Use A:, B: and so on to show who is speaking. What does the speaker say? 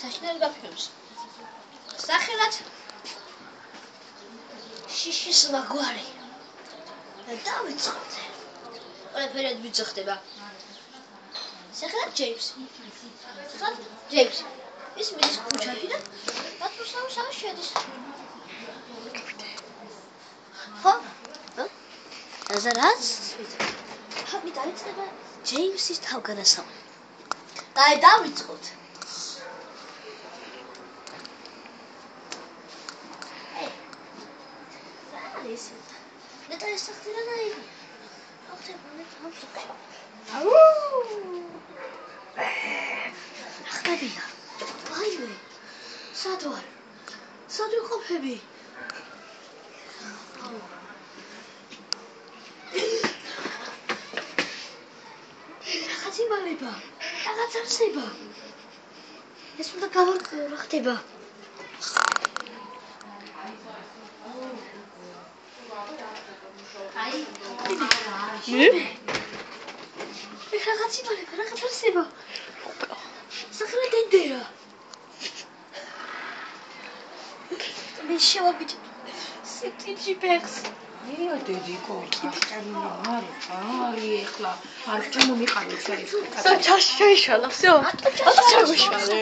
A: საშინელ გაფრთხილებს. სახელად შიშის მაგვარი. და დავიწყოთ. ყველაფერი ვიძახ ხდება. სახელად ჯეიმს. სახელად ჯეიმს. ის მიდის ქუჩაში და პატრონს შედის. ხო? აზარაც? მე დავიწყება ჯეიმსის თავგანასავალი. დაი დავიწყოთ. ნეტარი სახთირა დაიბი. ახთებოდი თავსოქში. ახტებია. ვაიმე. სად ვარ? სად ვიყოფები? რაღაც იმალება. რაღაც არსება. ეს უნდა გავარკვიო რა ხდება. რაღაც იმალება, რაღაც არსება. სახელად დენდერა. მე შევაბიჭ სიტიჯი ბექს.
B: ია დედიკო, ახტენული მარი, აი ეხლა არ შემომიყარეთ შენ.
C: საჩაში შეიშალა, всё. ატო ჩაგვიშალე.